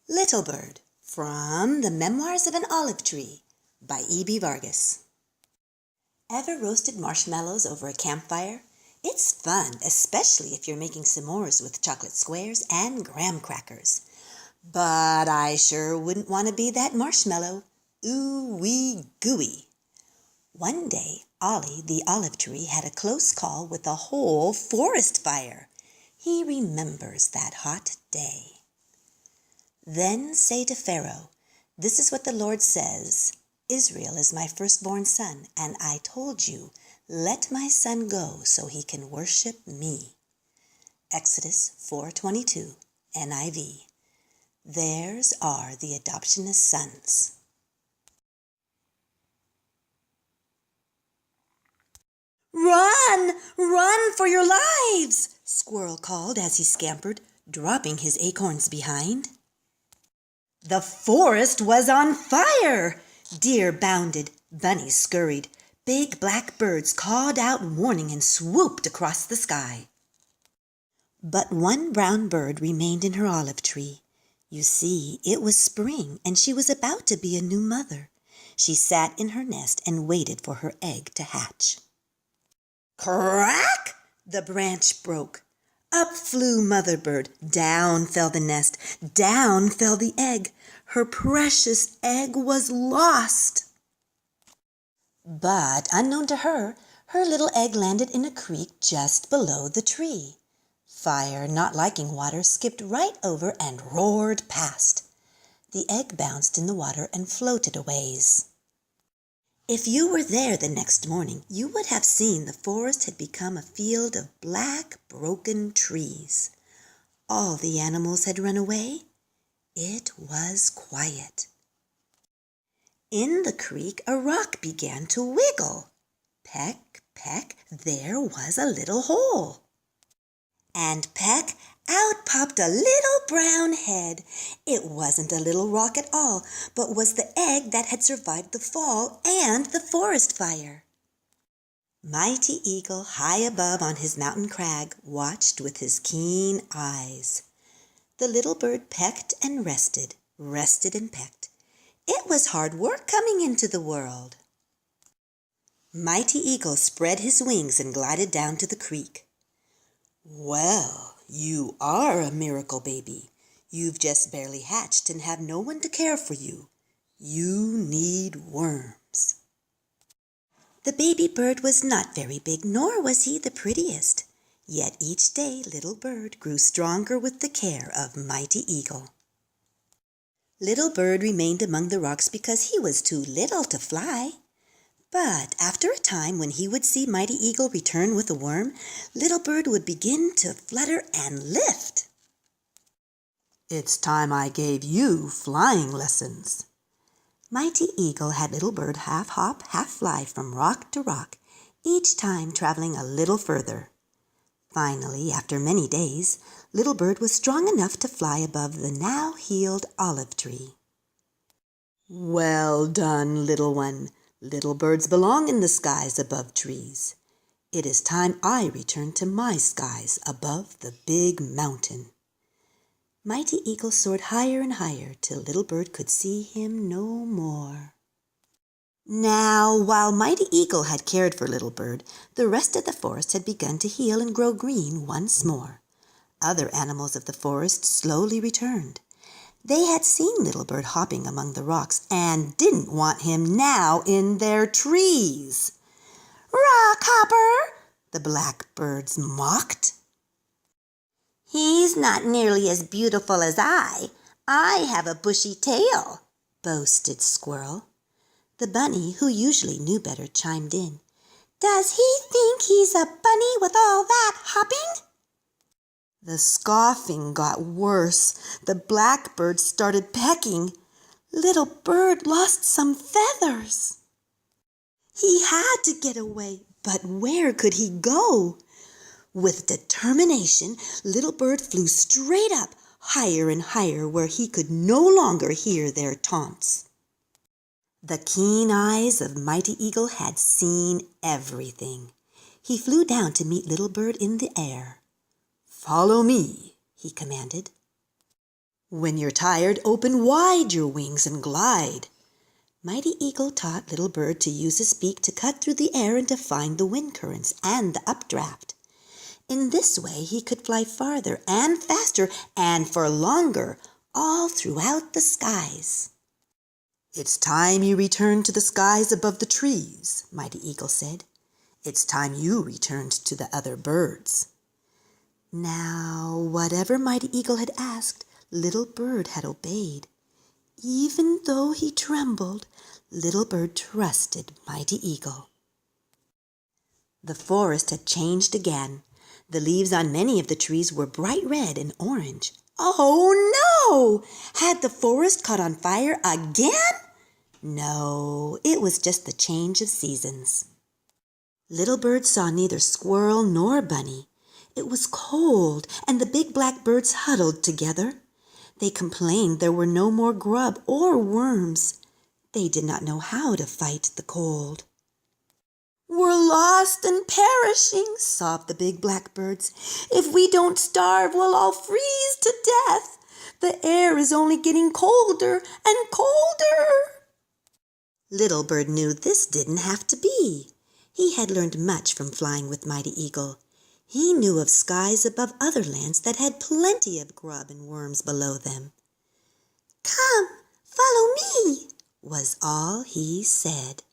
Little Bird, from the Memoirs of an Olive Tree by E.B. Vargas. Ever roasted marshmallows over a campfire? It's fun, especially if you're making s'mores with chocolate squares and graham crackers. But I sure wouldn't want to be that marshmallow. Ooh-wee gooey. One day, Ollie the olive tree had a close call with a whole forest fire. He remembers that hot day. Then say to Pharaoh, "This is what the Lord says. Israel is my firstborn son, and I told you, let my son go so he can worship me." Exodus 4:22, NIV. Theirs are the adoptionist sons. "Run! Run for your lives!" Squirrel called as he scampered, dropping his acorns behind. The forest was on fire! Deer bounded, bunnies scurried, big black birds cawed out warning and swooped across the sky. But one brown bird remained in her olive tree. You see, it was spring, and she was about to be a new mother. She sat in her nest and waited for her egg to hatch. Crack! The branch broke. Up flew Mother Bird, down fell the nest, down fell the egg. Her precious egg was lost. But unknown to her, her little egg landed in a creek just below the tree. Fire, not liking water, skipped right over and roared past. The egg bounced in the water and floated a ways. If you were there the next morning, you would have seen the forest had become a field of black, broken trees. All the animals had run away. It was quiet. In the creek, a rock began to wiggle. Peck, peck, there was a little hole. And peck, out popped a little brown head. It wasn't a little rock at all, but was the egg that had survived the fall and the forest fire. Mighty Eagle, high above on his mountain crag, watched with his keen eyes. The little bird pecked and rested, rested and pecked. It was hard work coming into the world. Mighty Eagle spread his wings and glided down to the creek. "Well, you are a miracle baby. You've just barely hatched and have no one to care for you. You need worms." The baby bird was not very big, nor was he the prettiest. Yet each day Little Bird grew stronger with the care of Mighty Eagle. Little Bird remained among the rocks because he was too little to fly. But after a time, when he would see Mighty Eagle return with a worm, Little Bird would begin to flutter and lift. "It's time I gave you flying lessons." Mighty Eagle had Little Bird half hop, half fly from rock to rock, each time traveling a little further. Finally, after many days, Little Bird was strong enough to fly above the now healed olive tree. "Well done, little one. Little birds belong in the skies above trees. It is time I return to my skies above the big mountain." Mighty Eagle soared higher and higher till Little Bird could see him no more. Now, while Mighty Eagle had cared for Little Bird, the rest of the forest had begun to heal and grow green once more. Other animals of the forest slowly returned. They had seen Little Bird hopping among the rocks and didn't want him now in their trees. "Rockhopper!" the blackbirds mocked. "He's not nearly as beautiful as I. I have a bushy tail," boasted Squirrel. The bunny, who usually knew better, chimed in. "Does he think he's a bunny with all that hopping?" The scoffing got worse. The blackbird started pecking. Little Bird lost some feathers. He had to get away, but where could he go? With determination, Little Bird flew straight up, higher and higher, where he could no longer hear their taunts. The keen eyes of Mighty Eagle had seen everything. He flew down to meet Little Bird in the air. "Follow me," he commanded. When you're tired, open wide your wings and glide. Mighty Eagle taught Little Bird to use his beak to cut through the air and to find the wind currents and the updraft. In this way he could fly farther and faster and for longer, all throughout the skies. "It's time you returned to the skies above the trees," Mighty Eagle said. "It's time you returned to the other birds." Now, whatever Mighty Eagle had asked, Little Bird had obeyed. Even though he trembled, Little Bird trusted Mighty Eagle. The forest had changed again. The leaves on many of the trees were bright red and orange. Oh no! Had the forest caught on fire again? No, it was just the change of seasons. Little Bird saw neither squirrel nor bunny. It was cold, and the big black birds huddled together. They complained there were no more grub or worms. They did not know how to fight the cold. "We're lost and perishing," sobbed the big black birds. "If we don't starve, we'll all freeze to death. The air is only getting colder and colder." Little Bird knew this didn't have to be. He had learned much from flying with Mighty Eagle. He knew of skies above other lands that had plenty of grub and worms below them. "Come, follow me," was all he said.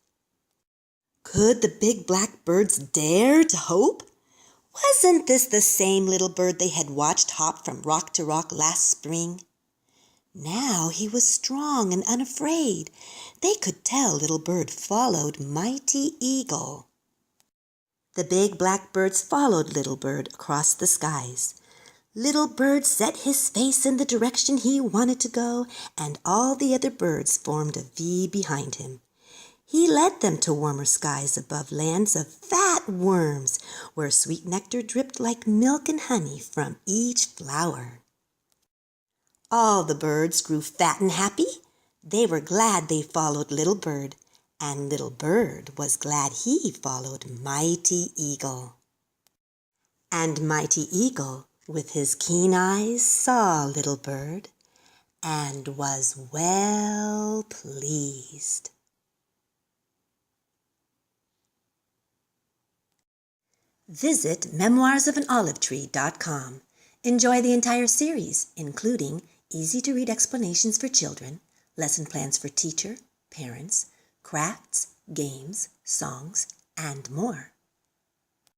Could the big black birds dare to hope? Wasn't this the same Little Bird they had watched hop from rock to rock last spring? Now he was strong and unafraid. They could tell Little Bird followed Mighty Eagle. The big black birds followed Little Bird across the skies. Little Bird set his face in the direction he wanted to go, and all the other birds formed a V behind him. He led them to warmer skies above lands of fat worms, where sweet nectar dripped like milk and honey from each flower. All the birds grew fat and happy. They were glad they followed Little Bird, and Little Bird was glad he followed Mighty Eagle. And Mighty Eagle, with his keen eyes, saw Little Bird, and was well pleased. Visit memoirsofanolivetree.com. Enjoy the entire series, including easy-to-read explanations for children, lesson plans for teacher, parents, crafts, games, songs, and more.